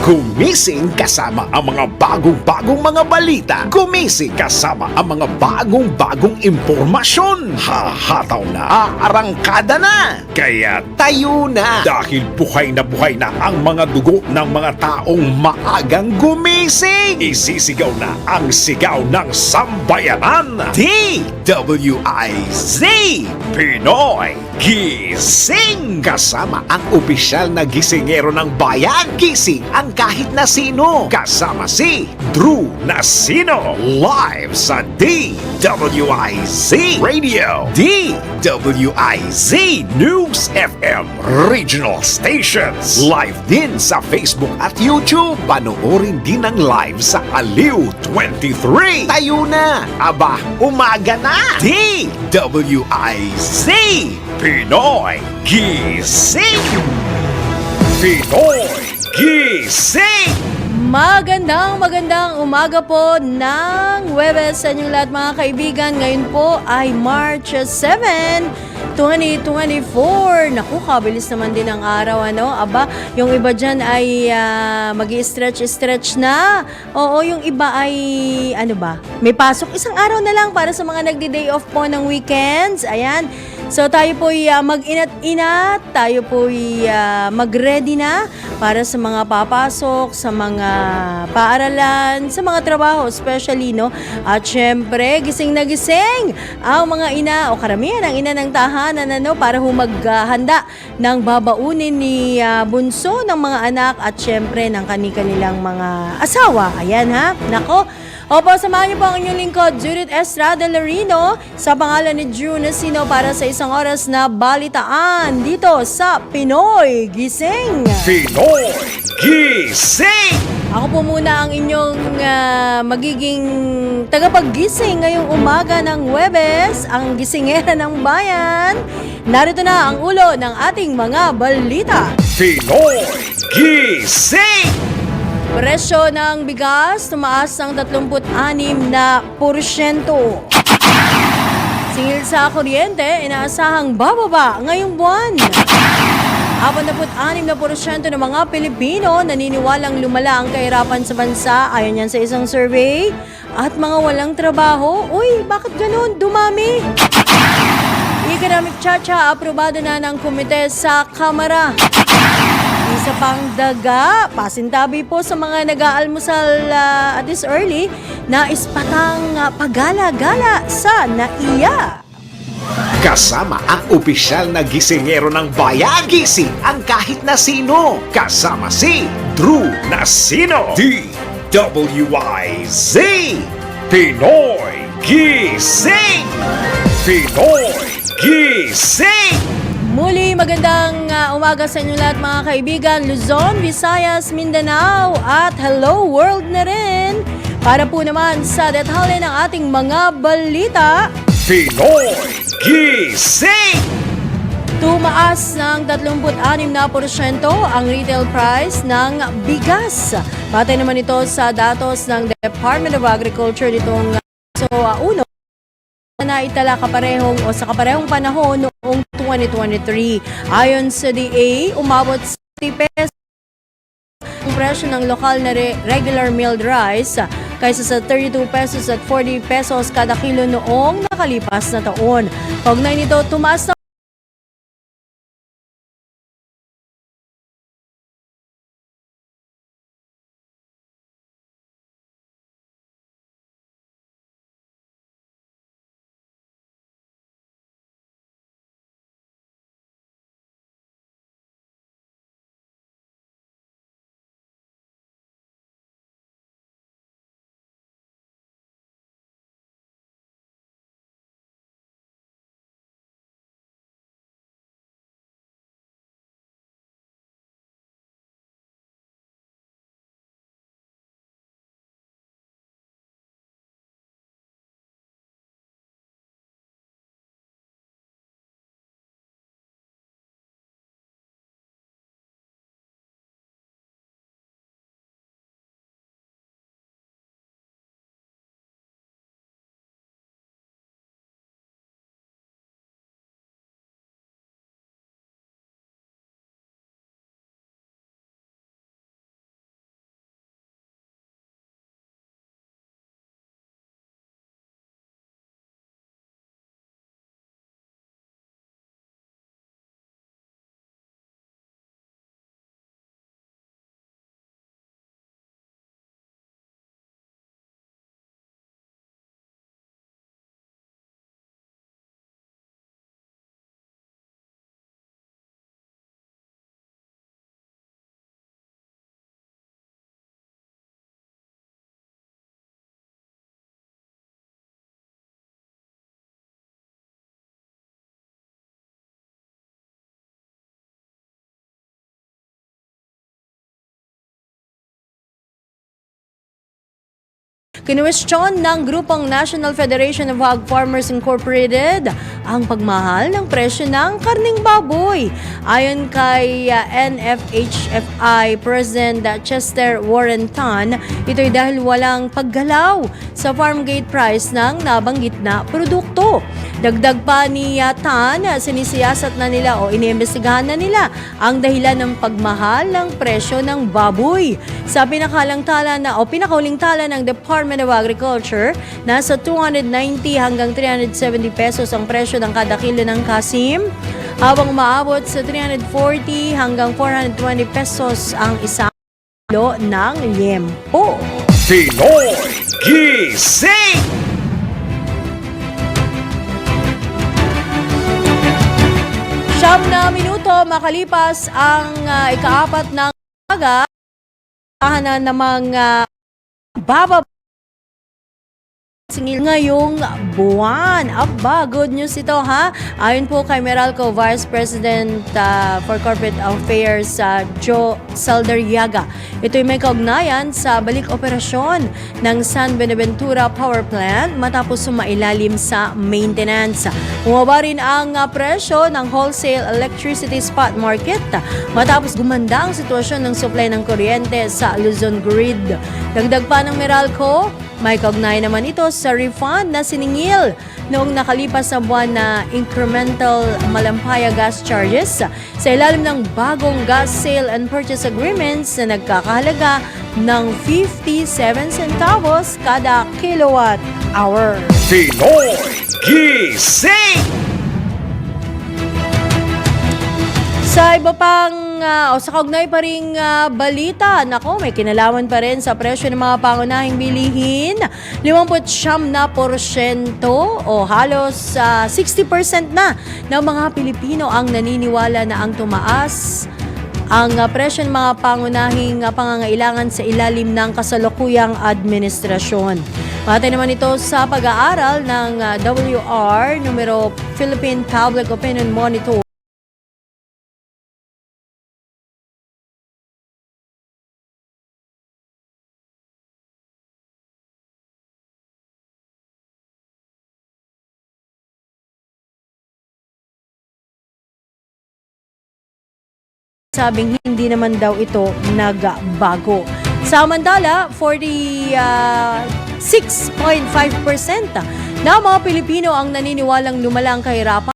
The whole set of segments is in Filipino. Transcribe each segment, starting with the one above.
Gumising kasama ang mga bagong-bagong mga balita. Gumising kasama ang mga bagong-bagong impormasyon. Hahataw na, aarangkada na. Kaya tayo na. Dahil buhay na ang mga dugo ng mga taong maagang gumising. Isisigaw na ang sigaw ng sambayanan. DWIZ Pinoy Gising! Kasama ang opisyal na gisingero ng bayan. Gising ang kahit na sino. Kasama si Drew Nasino. Live sa DWIZ Radio. DWIZ News FM Regional Stations. Live din sa Facebook at YouTube. Panoorin din ang live sa Aliw 23. Tayo na! Aba, umaga na! DWIZ Pinoy Gising! Pinoy Gising! Magandang umaga po ng Huwebes sa inyong lahat mga kaibigan. Ngayon po ay March 7, 2024. Naku, kabilis naman din ang araw, ano? Aba, yung iba dyan ay mag-i-stretch na. Oo, yung iba ay, ano ba? May pasok. Isang araw na lang para sa mga nagdi-day off po ng weekends. Ayan. So tayo po'y mag-inat-inat, tayo po'y mag-ready na para sa mga papasok, sa mga paaralan, sa mga trabaho especially, no? At syempre, gising na gising ang mga ina o karamihan ng ina ng tahanan, ano, para humaghanda ng babaunin ni bunso ng mga anak at syempre ng kanilang mga asawa. Ayan ha, nako. Opo, samahan niyo po ang inyong lingkod, Judith Estrada Larino, sa pangalan ni Drew Nasino para sa isang oras na balitaan dito sa Pinoy Gising. Pinoy Gising! Ako po muna ang inyong magiging tagapaggising ngayong umaga ng Huwebes, ang gisingera ng bayan. Narito na ang ulo ng ating mga balita. Pinoy Gising! Presyo ng bigas tumaas ng 36%. Singil sa kuryente, inaasahang bababa ngayong buwan. 46% ng mga Pilipino naniniwalang lumala ang kahirapan sa bansa ayon yan sa isang survey. At mga walang trabaho, uy, bakit ganun? Dumami. Economic Chacha, aprobado na ng komite sa Kamara. Isa pang daga, pasintabi po sa mga nag-aalmusal at this early na ispatang pagala-gala sa NAIA. Kasama ang opisyal na gisingero ng bayan. Gising ang kahit na sino. Kasama si Drew Nasino. DWIZ Pinoy Gising! Pinoy Gising! Muli, magandang umaga sa inyo lahat mga kaibigan. Luzon, Visayas, Mindanao at hello world na rin. Para po naman sa detalye ng ating mga balita. Pinoy Gising! Tumaas ng 36% ang retail price ng bigas. Batay naman ito sa datos ng Department of Agriculture nitong uno na itala sa kaparehong panahon noong 2023. Ayon sa DA, umabot sa 30 pesos ang presyo ng lokal na regular milled rice kaysa sa 32 pesos at 40 pesos kada kilo noong nakalipas na taon. Kaugnay nito, tumaas na Kinuwestiyon ng grupong National Federation of Hog Farmers Incorporated ang pagmahal ng presyo ng karning baboy. Ayon kay NFHFI President Chester Warrenton, ito'y dahil walang paggalaw sa farm gate price ng nabanggit na produkto. Dagdag pa ni Tan, sinisiyasat na nila o iniimbestigahan na nila ang dahilan ng pagmahal ng presyo ng baboy. Sa pinakauling tala ng Department of Agriculture, nasa 290 hanggang 370 pesos ang presyo ng kada kilo ng kasim, habang umaabot sa 340 hanggang 420 pesos ang isang kilo ng liempo. Pinoy Gising! Siyam na minuto makalipas ang ikaapat ng umaga, na namang bababa singil ngayong buwan. Aba, good news ito ha. Ayon po kay Meralco Vice President for Corporate Affairs Joe Saldariaga, ito'y may kaugnayan sa balik operasyon ng San Buenaventura Power Plant matapos sumailalim sa maintenance. Bumaba rin ang presyo ng wholesale electricity spot market matapos gumanda ang sitwasyon ng supply ng kuryente sa Luzon Grid. Dagdag pa ng Meralco, may kaugnay naman ito sa refund na siningil noong nakalipas na buwan na incremental malampaya gas charges sa ilalim ng bagong gas sale and purchase agreements na nagkakahalaga ng 57 centavos kada kilowatt hour. Pinoy Gising! Sa iba pang sa kaugnay pa ring balita, nako, may kinalaman pa rin sa presyo ng mga pangunahing bilihin. 59% o halos 60% na ng mga Pilipino ang naniniwala na ang tumaas ang presyo ng mga pangunahing pangangailangan sa ilalim ng kasalukuyang administrasyon. Pati naman ito sa pag-aaral ng WR numero Philippine Public Opinion Monitor. Sabing hindi naman daw ito nagbago. Samantala, 46.5% na mga Pilipino ang naniniwalang lumala ang kahirapan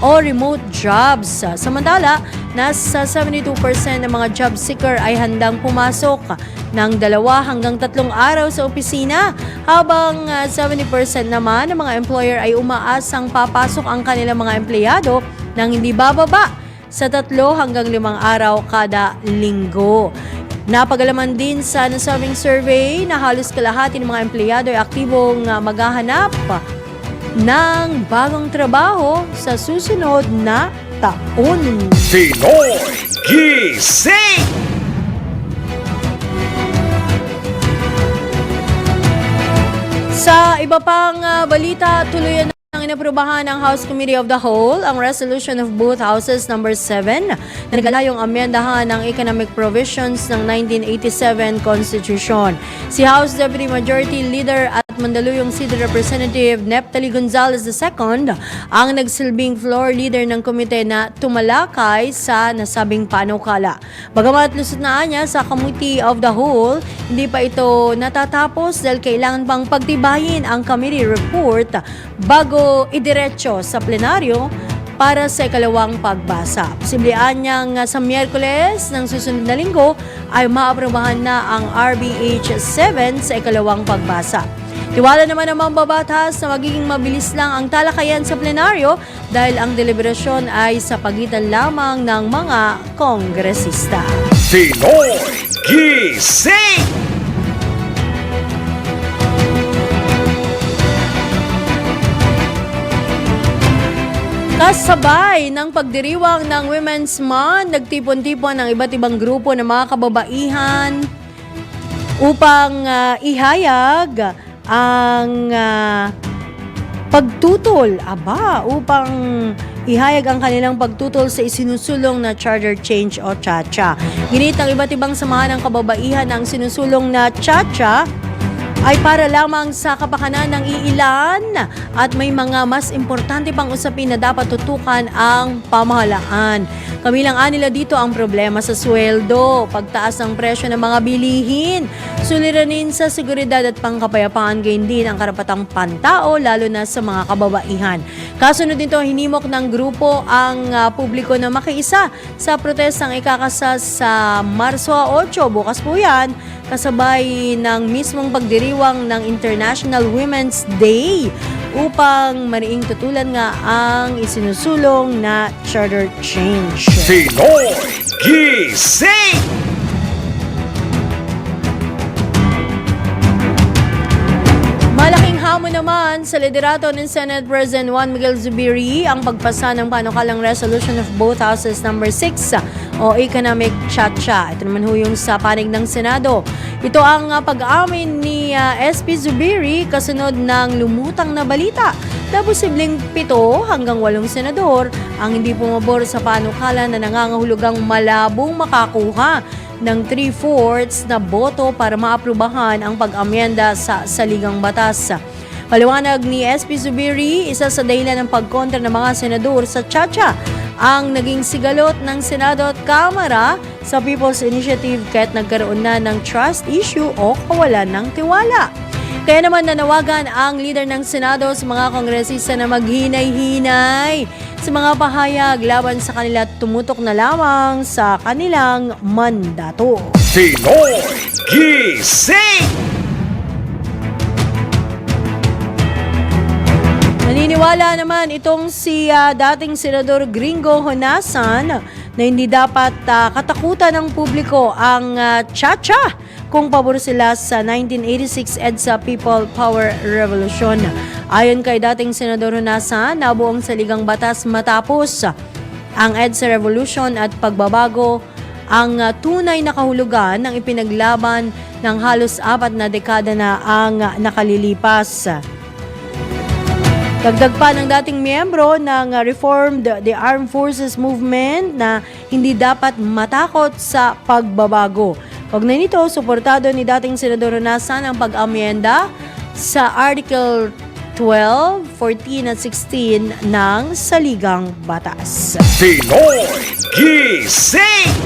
o remote jobs. Samantala, nasa 72% ng mga job seeker ay handang pumasok ng 2 hanggang 3 araw sa opisina, habang 70% naman ng mga employer ay umaasang papasok ang kanilang mga empleyado nang hindi bababa sa 3 hanggang 5 araw kada linggo. Napagalaman din sa nasabing survey na halos kalahati ng mga empleyado ay aktibong maghahanap ng bagong trabaho sa susunod na taon. Pinoy Gising! Sa iba pang balita, tuloy na inaprubahan ng House Committee of the Whole ang resolution of both houses number 7 na nagalayong amendahan ng economic provisions ng 1987 Constitution. Si House Deputy Majority Leader at Mandaluyong City Representative Neptali Gonzalez II ang nagsilbing floor leader ng komite na tumalakay sa nasabing panukala. Bagamat lusot na niya sa Committee of the Whole, hindi pa ito natatapos dahil kailangan pang pagtibayin ang committee report bago idiretso sa plenaryo para sa ikalawang pagbasa. Posibleng niyang sa Miyerkules ng susunod na linggo ay maaprobahan na ang RBH 7 sa ikalawang pagbasa. Tiwala naman ng mambabatas na magiging mabilis lang ang talakayan sa plenaryo dahil ang deliberasyon ay sa pagitan lamang ng mga kongresista. Pinoy Gising! Kasabay ng pagdiriwang ng Women's Month, nagtipon-tipon ang iba't ibang grupo ng mga kababaihan upang ihayag ang pagtutol, upang ihayag ang kanilang pagtutol sa isinusulong na charter change o CHA-CHA. Ginit ng iba't ibang samahan ng kababaihan ang sinusulong na CHA-CHA ay para lamang sa kapakanan ng iilan at may mga mas importante pang usapin na dapat tutukan ang pamahalaan. Kamilang nila dito ang problema sa sweldo, pagtaas ng presyo ng mga bilihin, suliranin sa seguridad at pangkapayapaan, gayon din ang karapatang pantao lalo na sa mga kababaihan. Kasunod nito, hinimok ng grupo ang publiko na makiisa sa protestang ikakasas sa Marso 8, bukas po yan, kasabay ng mismong pagdiriwang ng International Women's Day upang mariing tutulan nga ang isinusulong na charter change. Pinoy Gising! Malaking hamon naman sa liderato ng Senate President Juan Miguel Zubiri ang pagpasa ng panukalang resolution of both houses number 6 o economic CHA-CHA. Ito naman ho yung sa panig ng Senado. Ito ang pag-amin ni SP Zubiri kasunod ng lumutang na balita na posibleng 7 hanggang 8 senador ang hindi pumabor sa panukala na nangangahulugang malabong makakuha ng 3/4 na boto para maaprubahan ang pag-amyenda sa saligang batas. Paliwanag ni SP Zubiri, isa sa dahilan ng pagkontra ng mga senador sa CHA-CHA ang naging sigalot ng Senado at Kamara sa People's Initiative kahit nagkaroon na ng trust issue o kawalan ng tiwala. Kaya naman nanawagan ang leader ng Senado sa mga kongresista na maghinay-hinay sa mga pahayag laban sa kanila at tumutok na lamang sa kanilang mandato. Pinoy Gising! Naniniwala naman itong si dating Senador Gringo Honasan na hindi dapat katakutan ng publiko ang CHA-CHA kung pabor sila sa 1986 EDSA People Power Revolution. Ayon kay dating Senador Honasan, nabuo ang saligang batas matapos ang EDSA Revolution at pagbabago ang tunay na kahulugan ng ipinaglaban ng halos 4 na dekada na ang nakalilipas. Dagdag pa ng dating miyembro ng Reformed the Armed Forces Movement na hindi dapat matakot sa pagbabago. Kaugnay nito, suportado ni dating Senador Honasan ang pag-amyenda sa Article 12, 14 at 16 ng Saligang Batas. Pinoy Gising!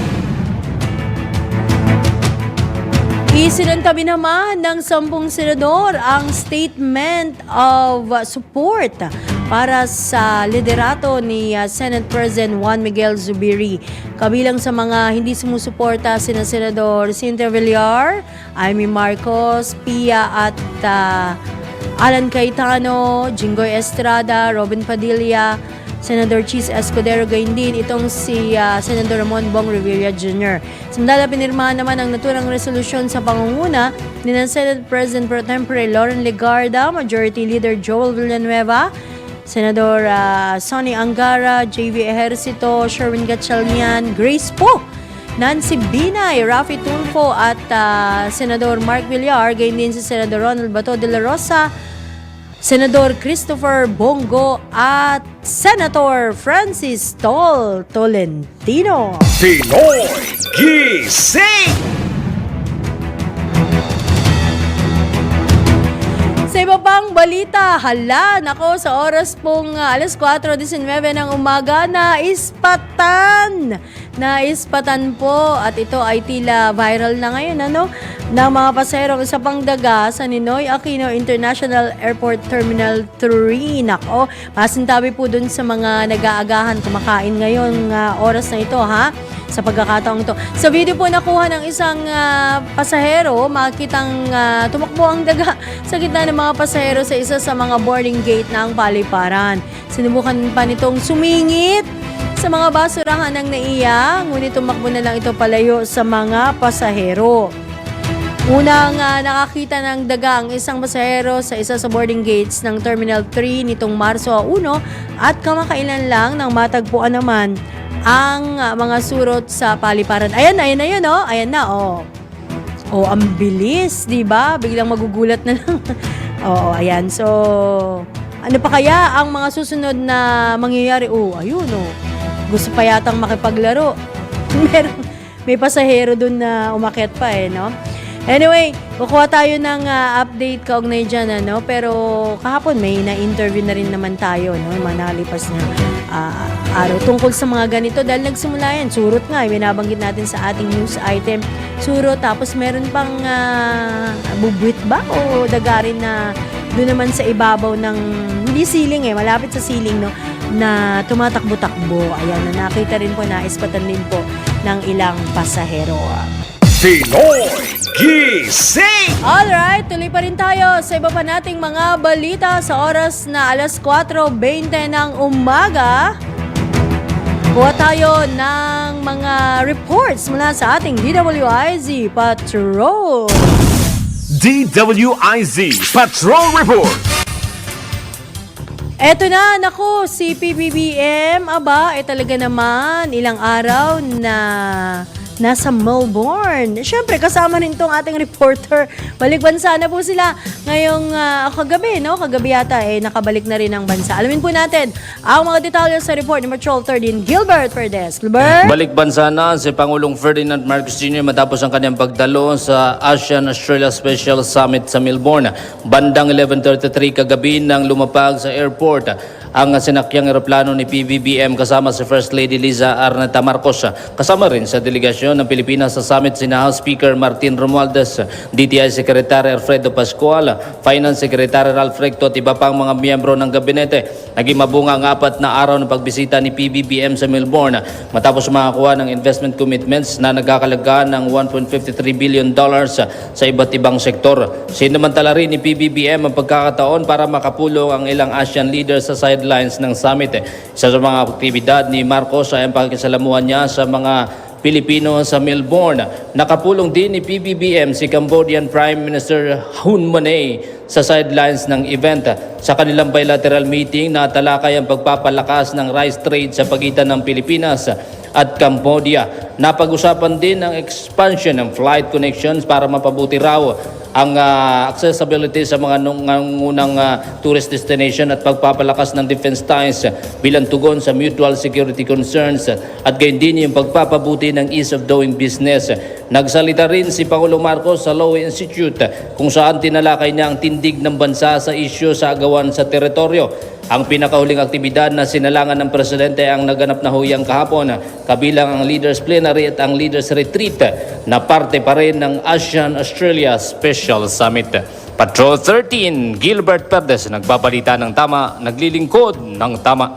Isinantabi naman ng 10 senador ang statement of support para sa liderato ni Senate President Juan Miguel Zubiri. Kabilang sa mga hindi sumusuporta sina Senador Cynthia Villar, Amy Marcos, Pia at Alan Cayetano, Jinggoy Estrada, Robin Padilla, Senador Chis Escudero, gayon din itong si Senador Ramon Bong Revilla Jr. Samantala, pinirmahan naman ang naturang resolusyon sa pangunguna ni Senate President Pro Tempore Lauren Legarda, Majority Leader Joel Villanueva, Senador Sonny Angara, JV Ejercito, Sherwin Gatchalian, Grace Poe, Nancy Binay, Rafi Tulfo at Senador Mark Villar, gayon din si Senador Ronald Bato de la Rosa, Senador Christopher Bongo at Senator Francis Tolentino. Pinoy Gising! Sa iba pang balita, hala, nako, sa oras pong alas 4:19 ng umaga, naispatan po at ito ay tila viral na ngayon, ng mga pasahero sa pangdaga sa Ninoy Aquino International Airport Terminal 3. Nako, pasintabi po dun sa mga nag-aagahan kumakain ngayon oras na ito, sa pagkakataong ito. Sa video po nakuha ng isang pasahero, makitang tumakbo ang daga sa gitna ng mga pasahero sa isa sa mga boarding gate ng paliparan. Sinubukan pa nitong sumingit sa mga basurahan ng NAIA, ngunit tumakbo na lang ito palayo sa mga pasahero. Unang nakakita ng daga ang isang pasahero sa isa sa boarding gates ng Terminal 3 nitong Marso 1 at kamakailan lang nang matagpuan naman ang mga surot sa paliparan. Ayan na yun, Ayan na, Oh, ang bilis, di ba? Biglang magugulat na lang. Oo, ayan. So, ano pa kaya ang mga susunod na mangyayari? Ayun, gusto pa yatang makipaglaro. May pasahero dun na umakyat pa, no? Anyway, kukuha tayo ng update kaugnay dyan, pero kahapon may na-interview na rin naman tayo, mga nakalipas na araw tungkol sa mga ganito dahil nagsimula yan, surot nga, binabanggit natin sa ating news item, surot, tapos meron pang bubwit ba o dagarin na doon naman sa ibabaw ng, hindi ceiling malapit sa ceiling, na tumatakbo-takbo. Ayan, na nakita rin po, naispatan din po ng ilang pasahero. Pinoy Gising! Alright, tuloy pa rin tayo sa iba pa nating mga balita sa oras na alas 4:20 ng umaga. Kuha tayo ng mga reports mula sa ating DWIZ Patrol. DWIZ Patrol Report! Eto na, naku, si PBBM, talaga naman ilang araw na nasa Melbourne. Siyempre, kasama rin itong ating reporter. Balik bansa na po sila ngayong kagabi, Kagabi yata, nakabalik na rin ang bansa. Alamin po natin ang mga detalye sa report ni Patrol 13, Gilbert Verdes. Gilbert? Balik bansa na si Pangulong Ferdinand Marcos Jr. matapos ang kanyang pagdalo sa ASEAN-Australia Special Summit sa Melbourne. Bandang 11:33 kagabi nang lumapag sa airport ang sinakyang eroplano ni PBBM kasama si First Lady Liza Arneta Marcos. Kasama rin sa delegasyon ng Pilipinas sa summit sina House Speaker Martin Romualdez, DTI Secretary Alfredo Pascual, Finance Secretary Ralph Recto at iba pang mga miyembro ng gabinete. Naging mabunga ang 4 na araw ng pagbisita ni PBBM sa Melbourne matapos makakuha ng investment commitments na nagkakalaga ng $1.53 billion sa iba't ibang sektor. Sinamantala rin ni PBBM ang pagkakataon para makapulong ang ilang ASEAN leaders sa sidelines ng summit. Isa sa mga aktibidad ni Marcos ay ang pakikisalamuhan niya sa mga Pilipino sa Melbourne. Nakapulong din ni PBBM si Cambodian Prime Minister Hun Manet sa sidelines ng event. Sa kanilang bilateral meeting, natalakay ang pagpapalakas ng rice trade sa pagitan ng Pilipinas at Cambodia. Napag-usapan din ang expansion ng flight connections para mapabuti raw ang accessibility sa mga unang tourist destination at pagpapalakas ng defense ties bilang tugon sa mutual security concerns at gayon din yung pagpapabuti ng ease of doing business. Nagsalita rin si Pangulong Marcos sa Law Institute kung saan tinalakay niya ang tindig ng bansa sa isyu sa agawan sa teritoryo. Ang pinakahuling aktibidad na sinalangan ng Presidente ang naganap na huyang kahapon, kabilang ang Leaders Plenary at ang Leaders Retreat na parte pa rin ng ASEAN-Australia Special Summit. Patrol 13, Gilbert Perdes, nagbabalita ng tama, naglilingkod ng tama.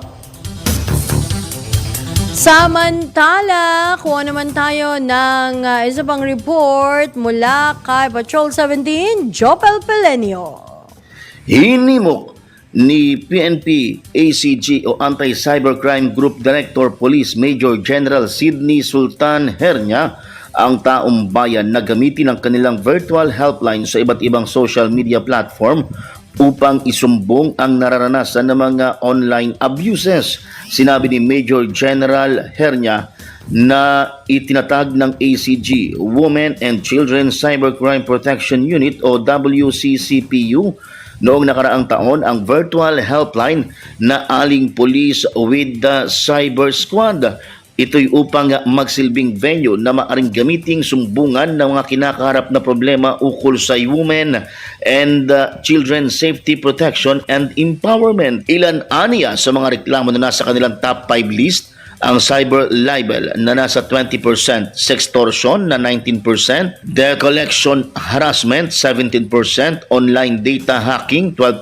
Samantala, kuha naman tayo ng isa pang report mula kay Patrol 17, Jopel Pelenio. Hinimok ni PNP ACG o Anti-Cybercrime Group Director Police Major General Sidney Sultan Hernia ang taong bayan na gamitin ang kanilang virtual helpline sa iba't ibang social media platform upang isumbong ang nararanasan ng mga online abuses. Sinabi ni Major General Hernia na itinatag ng ACG, Women and Children Cybercrime Protection Unit o WCCPU, noong nakaraang taon ang virtual helpline na Aling Police with the Cyber Squad. Ito'y upang magsilbing venue na maaring gamiting sumbungan ng mga kinakaharap na problema ukol sa women and children safety protection and empowerment. Ilan aniya sa mga reklamo na nasa kanilang top 5 list: ang cyber libel na nasa 20%, sextortion na 19%, debt collection harassment 17%, online data hacking 12%,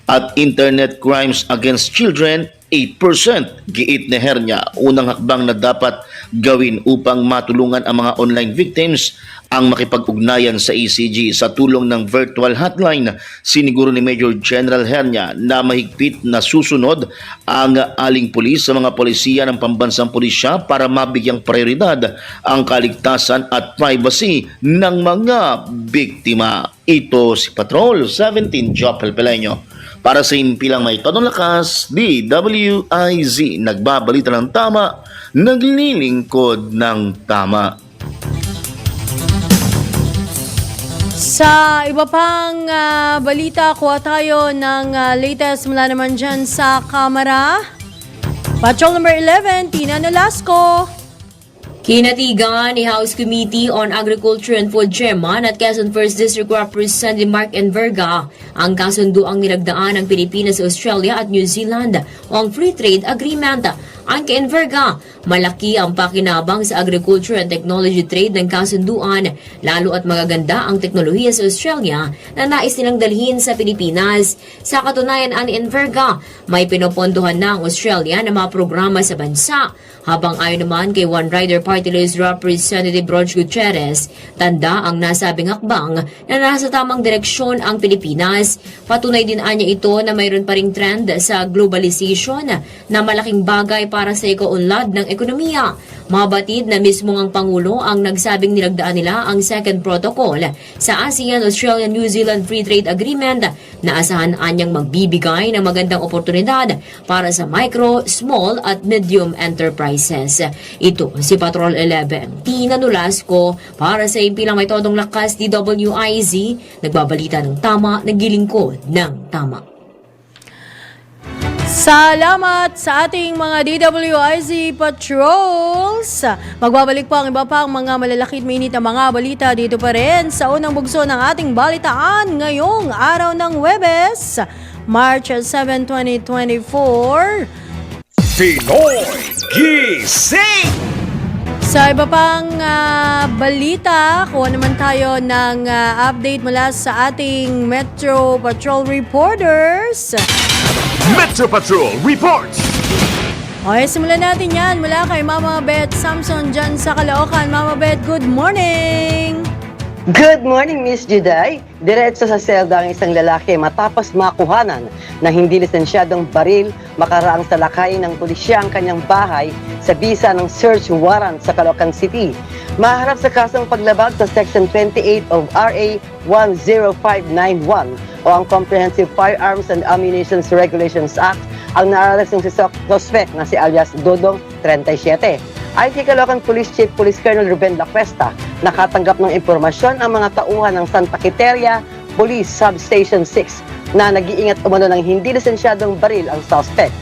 at internet crimes against children 8%. Giit ni Hernia, unang hakbang na dapat gawin upang matulungan ang mga online victims ang makipag-ugnayan sa ACG sa tulong ng virtual hotline. Siniguro ni Major General Hernia na mahigpit na susunod ang Aling Pulis sa mga polisiya ng pambansang pulisya para mabigyang prioridad ang kaligtasan at privacy ng mga biktima. Ito si Patrol 17, Jopel Pelenio. Para sa impilang may tonong lakas, DWIZ, nagbabalita ng tama, naglilingkod ng tama. Sa iba pang balita, kuha tayo ng latest mula naman dyan sa Kamara. Patrol number 11, Tina Nolasco. Kinatigan ni House Committee on Agriculture and Food Chairman at Quezon 1st District Representative Mark Enverga ang kasunduang nilagdaan ng Pilipinas, Australia at New Zealand o ang Free Trade Agreement. Ang kay Enverga, malaki ang pakinabang sa agriculture and technology trade ng kasunduan, lalo at magaganda ang teknolohiya sa Australia na nais nilang dalhin sa Pilipinas. Sa katunayan, ani Enverga, may pinopondohan na ang Australia na mga programa sa bansa. Habang ayon naman kay One Rider Party List Representative Roge Gutierrez, tanda ang nasabing hakbang na nasa tamang direksyon ang Pilipinas. Patunay din anya ito na mayroon pa ring trend sa globalization na malaking bagay para sa ikaunlad ng ekonomiya. Mabatid na mismo ang Pangulo ang nagsabing nilagdaan nila ang second protocol sa ASEAN-Australia-New Zealand Free Trade Agreement na asahan anyang magbibigay ng magandang oportunidad para sa micro, small at medium enterprises. Ito si Patrol 11, Tina Nolasco para sa impilang may todong lakas DWIZ, nagbabalita ng tama, naglilingkod ng tama. Salamat sa ating mga DWIZ Patrols. Magbabalik po ang iba pang mga malalakit mainit na mga balita dito pa rin sa unang bugso ng ating balitaan ngayong araw ng Huwebes, March 7, 2024. Pinoy Gising! Sa iba pang balita, kuha naman tayo ng update mula sa ating Metro Patrol reporters. Metro Patrol reports! Okay, simulan natin yan mula kay Mama Beth Samson dyan sa Caloocan. Mama Beth, good morning! Good morning, Miss Juday. Diretso sa selda ang isang lalaki matapos makuhanan na hindi lisensyadong baril makaraang salakay ng pulisya ang kanyang bahay sa bisa ng search warrant sa Caloocan City. Maharap sa kasong paglabag sa Section 28 of RA 10591 o ang Comprehensive Firearms and Ammunition Regulations Act ang naaresto ng suspect na si alias Dodong 37. Ayon kay Caloocan Police Chief Police Colonel Ruben La Cuesta, nakatanggap ng impormasyon ang mga tauhan ng Santa Quiteria Police Substation 6 na nag-iingat umano ng hindi lisensyadong baril ang suspect.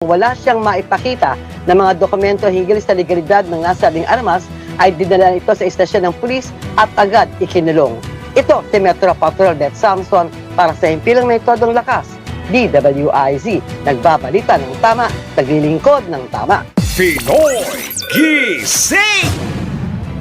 Wala siyang maipakita ng mga dokumento hinggil sa legalidad ng nasabing armas, ay dinala ito sa istasyon ng pulis at agad ikinulong. Ito si Metro Patrol Beth Samson para sa Himpilang May Todong Lakas, DWIZ, nagbabalita ng tama, naglilingkod ng tama. Pinoy Gising!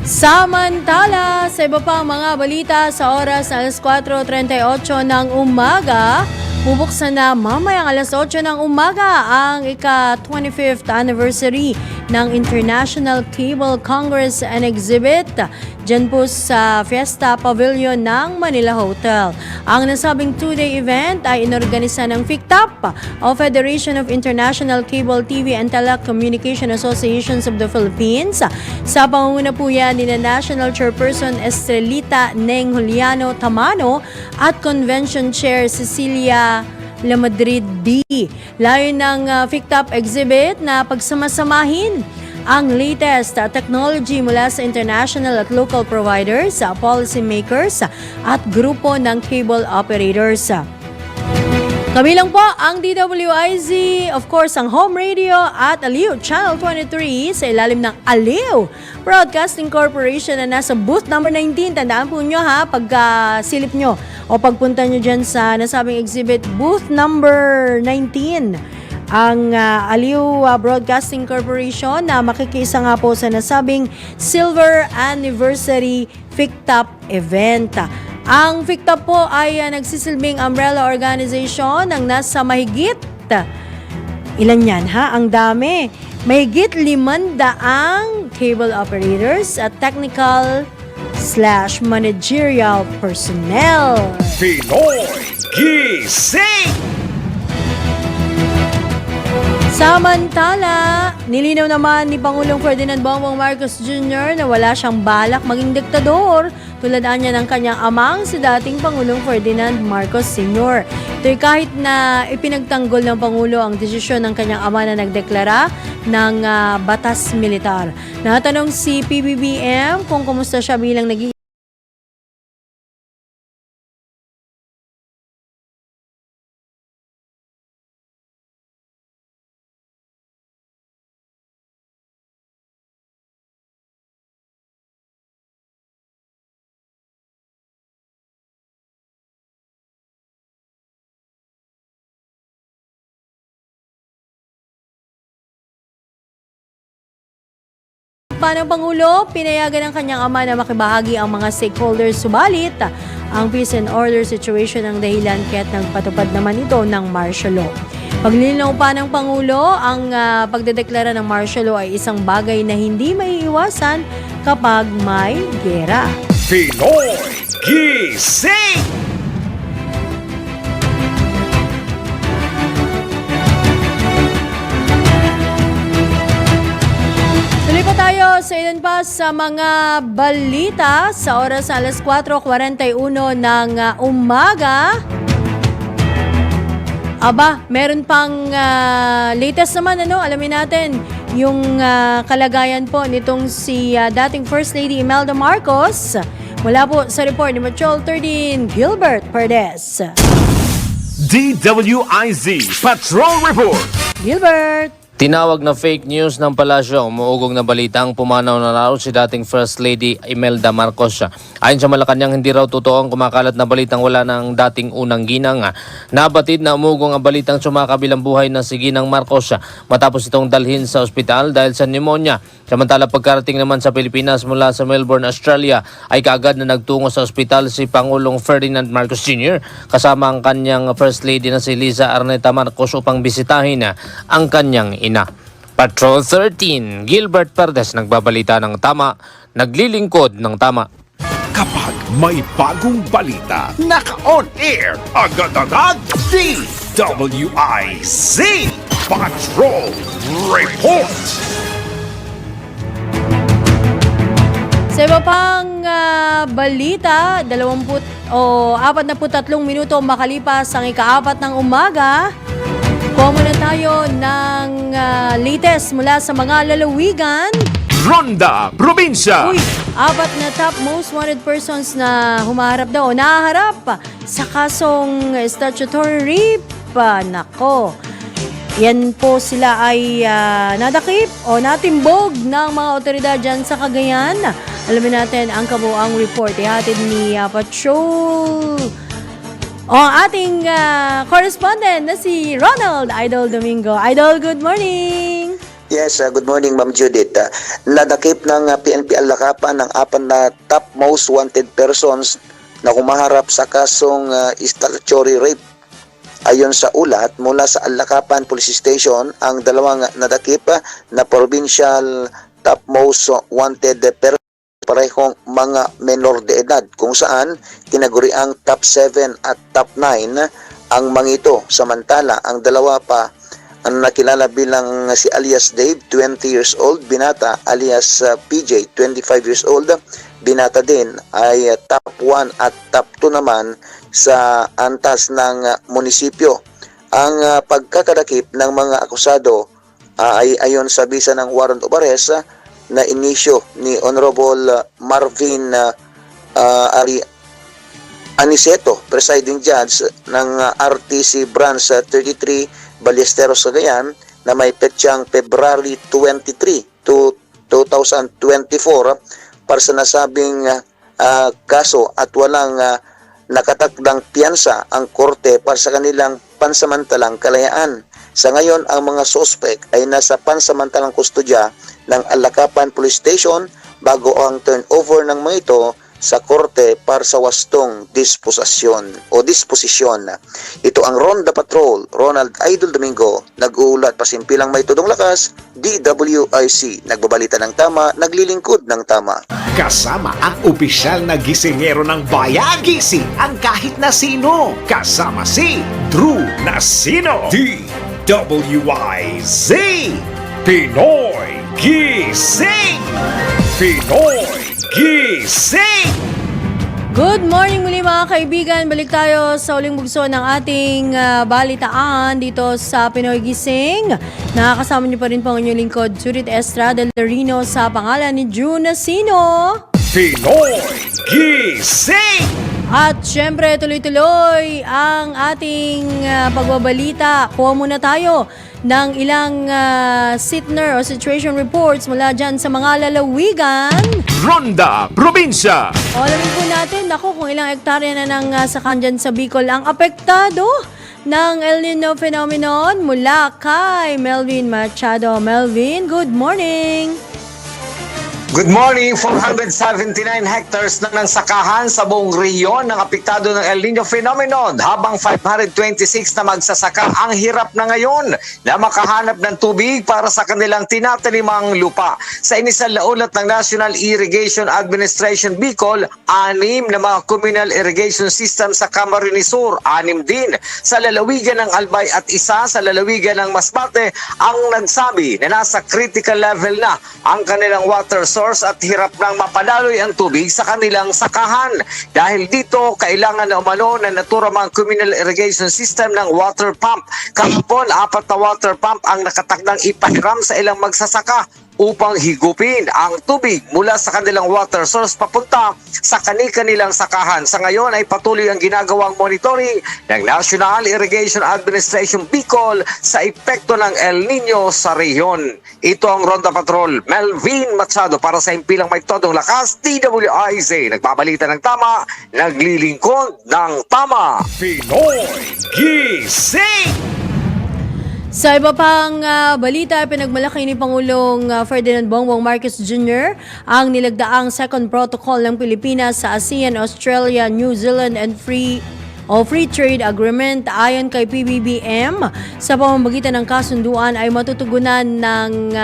Samantala, sa iba pang mga balita sa oras na alas 4:38 ng umaga, bubuksan na mamayang alas 8 ng umaga ang ika-25th anniversary ng International Cable Congress and Exhibit dyan po sa Fiesta Pavilion ng Manila Hotel. Ang nasabing two-day event ay inorganisa ng FICTAP o Federation of International Cable TV and Telecommunication Associations of the Philippines. Sa pangunguna po yan ni National Chairperson Estrelita Neng Juliano Tamano at Convention Chair Cecilia Lamadrid D. Layo ng FICTAP exhibit na pagsamasamahin ang latest technology mula sa international at local providers, policymakers at grupo ng cable operators. Kabilang po ang DWIZ, of course, ang Home Radio at Aliw Channel 23 sa ilalim ng Aliw Broadcasting Corporation na nasa booth number 19. Tandaan po nyo ha, pagka-silip nyo o pagpunta nyo dyan sa nasabing exhibit, booth number 19. Ang Aliw Broadcasting Corporation na makikisa nga po sa nasabing Silver Anniversary FICTAP event. Ang FICTAP po ay nagsisilbing umbrella organization ng nasa mahigit, ilan yan ha? Ang dami. Mahigit 500 cable operators at technical/managerial personnel. Pinoy Gising! Samantala, nilinaw naman ni Pangulong Ferdinand Bongbong Marcos Jr. na wala siyang balak maging diktador tulad niya ng kanyang amang si dating Pangulong Ferdinand Marcos Sr. Ito'y kahit na ipinagtanggol ng Pangulo ang desisyon ng kanyang ama na nagdeklara ng batas militar. Natanong si PBBM kung kumusta siya bilang naging ng Pangulo, pinayagan ng kanyang ama na makibahagi ang mga stakeholders, subalit ang peace and order situation ang dahilan kaya't nagpatupad naman ito ng martial law. Paglilinaw pa ng Pangulo, ang pagdedeklara ng martial law ay isang bagay na hindi maiiwasan kapag may gera. Pinoy Gising! Tuloy pa tayo sa ilan pa sa mga balita sa oras alas 4:41 ng umaga. Aba, meron pang latest naman, alamin natin yung kalagayan po nitong si dating First Lady Imelda Marcos. Mula po sa report ni Patrol 13, Gilbert Perdes. DWIZ Patrol Report! Gilbert! Tinawag na fake news ng palasyo ang umuugong na balitang pumanaw na raw si dating First Lady Imelda Marcos. Ayon sa Malacanang, hindi raw totoo ang kumakalat na balitang wala ng dating unang ginang. Nabatid na umugong ang balitang sumakabilang buhay na si Ginang Marcos matapos itong dalhin sa ospital dahil sa pneumonia. Samantala pagkarating naman sa Pilipinas mula sa Melbourne, Australia ay kaagad na nagtungo sa ospital si Pangulong Ferdinand Marcos Jr. kasama ang kanyang First Lady na si Liza Arneta Marcos upang bisitahin ang kanyang ina. Patrol 13, Gilbert Perdes nagbabalita ng tama, naglilingkod ng tama. Kapag may bagong balita. Naka-on air, agad-agad, DWIZ Patrol Report. Sa iba pang balita, 43 minuto makalipas ang ika-4 ng umaga. Kuha muna tayo ng latest mula sa mga lalawigan. Ronda Probinsya. Uy, 4 na top most wanted persons na humaharap daw o naharap sa kasong statutory rape. Nako. Yan po sila ay nadakip o natimbog ng mga otoridad dyan sa Cagayan. Alamin natin ang kabuang report. Ihatid ni Patrol o ang ating correspondent na si Ronald Idol Domingo. Idol, good morning! Yes, good morning Ma'am Judith. Nadakip ng PNP Alakapan ng 4 na top most wanted persons na humaharap sa kasong statutory rape. Ayon sa ulat mula sa Alakapan Police Station, ang dalawang nadakip na provincial top most wanted persons parehong mga menor de edad kung saan tinaguriang top 7 at top 9 ang mga ito. Samantala, ang dalawa pa ang nakilala bilang si alias Dave, 20 years old, binata alias PJ, 25 years old, binata din ay top 1 at top 2 naman sa antas ng munisipyo. Ang pagkakadakip ng mga akusado ay ayon sa bisa ng warrant of arrest na inisyo ni Honorable Marvin Aniceto, presiding judge ng RTC Branch 33 Ballesteros, Cagayan, na may petsang February 23 to 2024 para sa nasabing kaso at walang nakatakdang piyansa ang korte para sa kanilang pansamantalang kalayaan. Sa ngayon, ang mga suspek ay nasa pansamantalang kustodya ng Alakapan Police Station bago ang turnover ng mga ito sa korte para sa wastong disposisyon. Ito ang Ronda Patrol, Ronald Idol Domingo, nag-uulat pasimpilang may tudong lakas, DWIC, nagbabalita ng tama, naglilingkod ng tama. Kasama ang opisyal na gisingero ng bayan. Gising ang kahit na sino. Kasama si Drew Nasino. DWIZ Pinoy Gising. Pinoy Gising. Good morning muli mga kaibigan. Balik tayo sa uling bugso ng ating balitaan dito sa Pinoy Gising. Nakakasama niyo pa rin po ang inyong lingkod, Judith Estrada Larino, sa pangalan ni Drew Nasino. Pinoy Gising. At syempre, tuloy-tuloy ang ating pagbabalita. Kuha muna tayo ng ilang sitner o situation reports mula dyan sa mga lalawigan. Ronda Probinsya. O, alamin po natin, kung ilang hektarya na ng sakan dyan sa Bicol ang apektado ng El Nino phenomenon mula kay Melvin Machado. Melvin, good morning! Good morning! 479 hectares na ng sakahan sa buong rehiyon ng apektado ng El Nino phenomenon, habang 526 na magsasaka ang hirap na ngayon na makahanap ng tubig para sa kanilang tinatanimang lupa. Sa inisang laulat ng National Irrigation Administration Bicol, 6 na mga communal irrigation system sa Camarines Sur, 6 din sa lalawigan ng Albay at 1 sa lalawigan ng Masbate ang nagsabi na nasa critical level na ang kanilang water source at hirap nang mapadaloy ang tubig sa kanilang sakahan. Dahil dito, kailangan na umano na naturang mga communal irrigation system ng water pump. Kahapon, 4 na water pump ang nakatakdang ipahiram sa ilang magsasaka upang higupin ang tubig mula sa kanilang water source papunta sa kanilang sakahan. Sa ngayon ay patuloy ang ginagawang monitoring ng National Irrigation Administration Bicol sa epekto ng El Nino sa rehiyon. Ito ang Ronda Patrol, Melvin Machado, para sa impilang may todong lakas, DWIZ. Nagbabalita ng tama, naglilingkod ng tama. Pinoy Gising. Sa iba pang balita, pinagmalaki ni Pangulong Ferdinand Bongbong Marcos Jr. ang nilagdaang second protocol ng Pilipinas sa ASEAN, Australia, New Zealand and Free Trade Agreement. Ayon kay PBBM, sa pamamagitan ng kasunduan ay matutugunan ng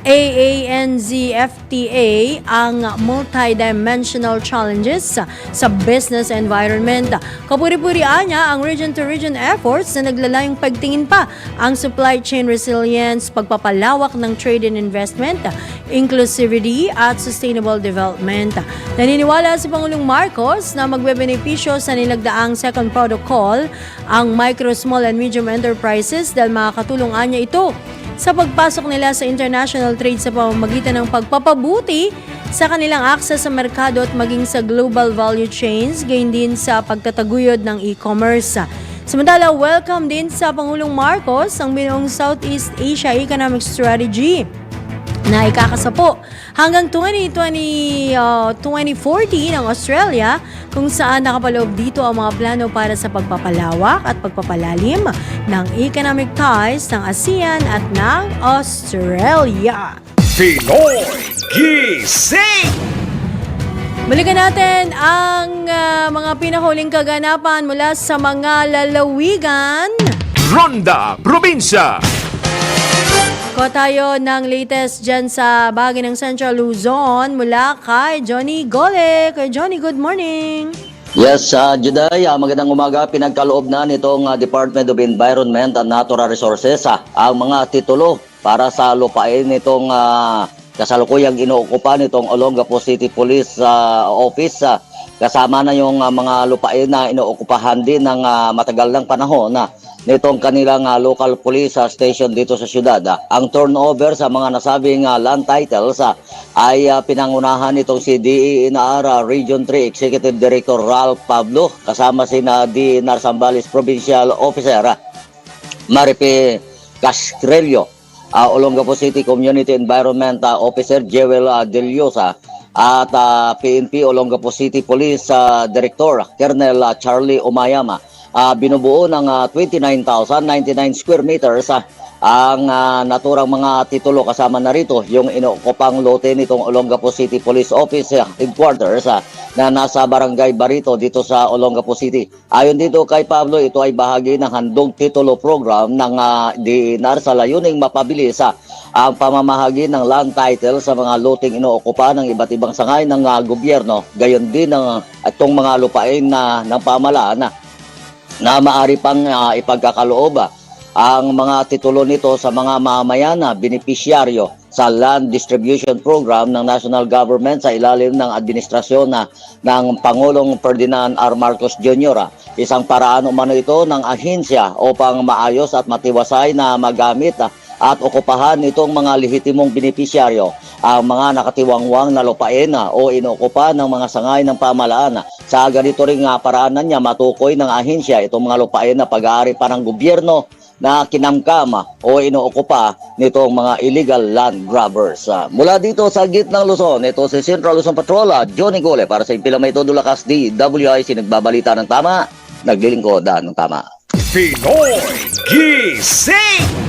AANZFTA ang multidimensional challenges sa business environment. Kapuri-purian niya ang region-to-region efforts na naglalayong pagtingin pa ang supply chain resilience, pagpapalawak ng trade and investment, inclusivity at sustainable development. Naniniwala si Pangulong Marcos na magbebenepisyo sa nilagdaang second protocol ang micro, small and medium enterprises dahil makakatulong niya ito sa pagpasok nila sa international trade sa pamamagitan ng pagpapabuti sa kanilang access sa merkado at maging sa global value chains, gayon din sa pagtataguyod ng e-commerce. Samantala, welcome din sa Pangulong Marcos ang binuong Southeast Asia Economic Strategy na ikakasapo hanggang 2040 ng Australia, kung saan nakapaloob dito ang mga plano para sa pagpapalawak at pagpapalalim ng economic ties ng ASEAN at ng Australia. Pinoy Gising! Balikan natin ang mga pinahuling kaganapan mula sa mga lalawigan. Ronda Probinsya! Ko tayo ng latest dyan sa bahagi ng Central Luzon mula kay Johnny Gole. Kay Johnny, good morning. Yes, Juday, magandang umaga. Pinagkaloob na nitong Department of Environment and Natural Resources ang mga titulo para sa lupain nitong kasalukuyang inookupa nitong Olongapo City Police Office. Kasama na yung mga lupain na inookupahan din ng matagal ng panahon nitong kanilang local police station dito sa syudad. Ang turnover sa mga nasabing land titles ay pinangunahan nitong si DENR Region 3 Executive Director Ralph Pablo kasama sina DENR Zambales Provincial Officer Maripe Cascrello, Olongapo City Community Environment Officer Jewel Deliosa at PNP Olongapo City Police Director Colonel Charlie Umayama. Binubuo ng 29,099 square meters ang naturang mga titulo. Kasama na rito yung inookupang lote nitong Olongapo City Police Office Headquarters na nasa Barangay Barito dito sa Olongapo City. Ayon dito kay Pablo, ito ay bahagi ng handog titulo program ng DENR sa layuning mapabilis ang pamamahagi ng land title sa mga loting inookupa ng iba't ibang sangay ng gobyerno. Gayon din ng itong mga lupain ng pamahalaan na maaari pang ipagkakaloob ang mga titulo nito sa mga mamayan na benepisyaryo sa Land Distribution Program ng National Government sa ilalim ng administrasyon ng Pangulong Ferdinand R. Marcos Jr. Isang paraan umano ito ng ahensya upang maayos at matiwasay na magamit at okupahan nitong mga lehitimong benepisyaryo ang mga nakatiwangwang na lupain o inokupa ng mga sangay ng pamahalaan. Sa ganito rin paraanan niya matukoy ng ahensya itong mga lupain na pag-aari pa ng gobyerno na kinamkam o inookupa nitong mga illegal land grabbers. Mula dito sa gitnang Luzon, ito si Central Luzon Patrol, Johnny Gole para sa Impilame Todo Lakas DWIC, nagbabalita ng tama, naglilingkod ng tama. Pinoy Gising!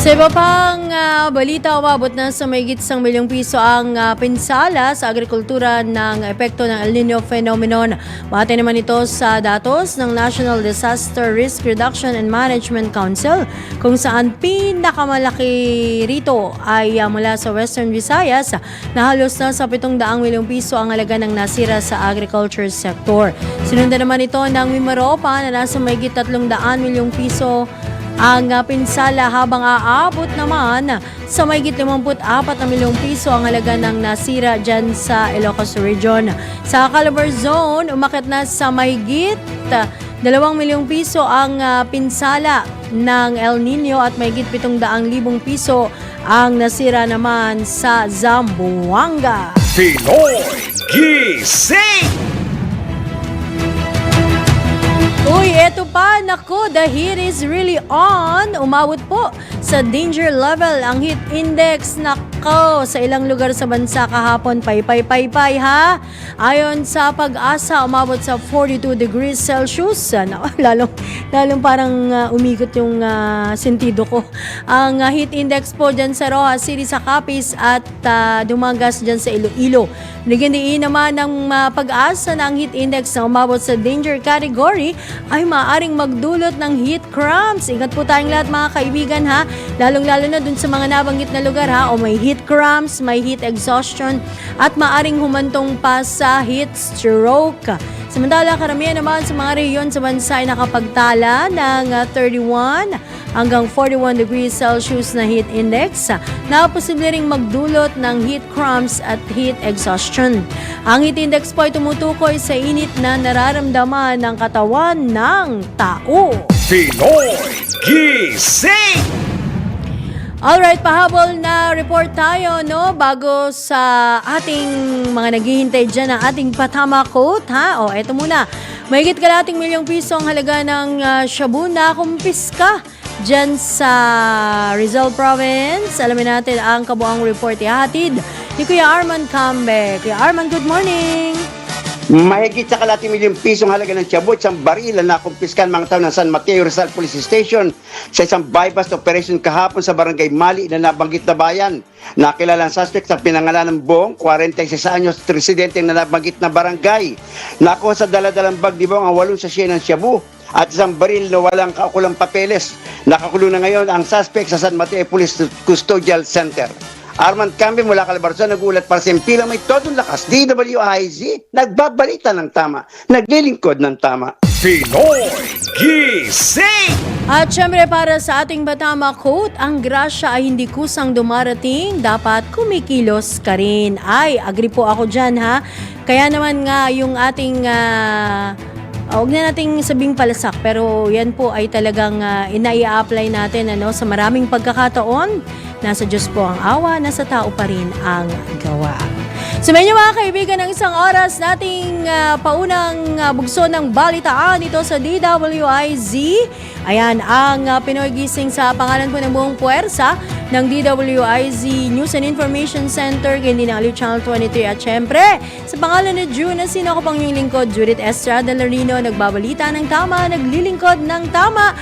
Sa iba pang balita, umabot na sa mahigit 1 milyong piso ang pinsala sa agrikultura ng epekto ng El Nino phenomenon. Bate naman ito sa datos ng National Disaster Risk Reduction and Management Council, kung saan pinakamalaki rito ay mula sa Western Visayas na halos na sa 700 milyong piso ang halaga ng nasira sa agriculture sector. Sinundan naman ito ng Mimaropa na nasa mahigit 300 milyong piso ang pinsala, habang aabot naman sa mahigit 54 na milyong piso ang halaga ng nasira dyan sa Ilocos Region. Sa Calabar Zone, umakit na sa mahigit 2 milyong piso ang pinsala ng El Nino at mahigit 700,000 piso ang nasira naman sa Zamboanga. Pinoy Gising! Uy, eto pa, naku, the heat is really on. Umawot po sa danger level ang heat index. Nako, sa ilang lugar sa bansa kahapon, paypay ha. Ayon sa Pag-asa, umabot sa 42 degrees Celsius. Lalong parang umikot yung sentido ko. Ang heat index po dyan sa Rojas City sa Capiz at dumagas dyan sa Iloilo. Bigyan diin naman ng Pag-asa na ang heat index na umabot sa danger category ay maaaring magdulot ng heat cramps. Ingat po tayong lahat mga kaibigan ha. Lalong-lalo na dun sa mga nabanggit na lugar ha. O may heat cramps, may heat exhaustion at maaaring humantong pa sa heat stroke. Samantala, karamihan naman sa mga rehiyon sa bansa ay nakapagtala ng 31 hanggang 41 degrees Celsius na heat index na posible ring magdulot ng heat cramps at heat exhaustion. Ang heat index po ay tumutukoy sa init na nararamdaman ng katawan ng tao. Pinoy Gising! Alright, pahabol na report tayo, no? Bago sa ating mga naghihintay dyan ng ating patama quote, ha? O, eto muna. Mahigit kalating milyong piso ang halaga ng shabu na kumpiska dyan sa Rizal Province. Alamin natin ang kabuang report ihahatid ni Kuya Arman Cambe. Kuya Arman, good morning! Mahigit sa kalating milyong pisong halaga ng shabu at isang baril na nakumpiskan mga tao ng San Mateo Rizal Police Station sa isang bypass operation kahapon sa barangay Mali na nabanggit na bayan. Nakilala ang suspect sa pinangalan ng Bong, 46 anyos, residente na nabanggit na barangay. Nakuha sa daladalang bag ni Bong ang 8 sachet ng shabu at isang baril na walang kaukulang papeles. Nakakulong na ngayon ang suspect sa San Mateo Police Custodial Center. Arman Cambe mula Calabarzon, nagulat para sa impila may todong lakas. DWIZ, nagbabalita ng tama, naglilingkod ng tama. Pinoy Gising! At syempre para sa ating batama quote, ang grasya ay hindi kusang dumarating, dapat kumikilos ka rin. Ay, agree po ako dyan ha. Kaya naman nga yung ating... huwag na nating sabing palasak pero yan po ay talagang inai-apply natin sa maraming pagkakataon. Nasa Diyos po ang awa, nasa tao pa rin ang gawa. Sumayin niyo mga kaibigan ng isang oras nating paunang bugso ng balitaan dito sa DWIZ. Ayan, ang Pinoy Gising sa pangalan po ng buong puwersa ng DWIZ News and Information Center, hindi ng Aliw Channel 23 at syempre, sa pangalan ni June, sino ko pang yung lingkod, Judith Estrada Larino, nagbabalita ng tama, naglilingkod ng tama.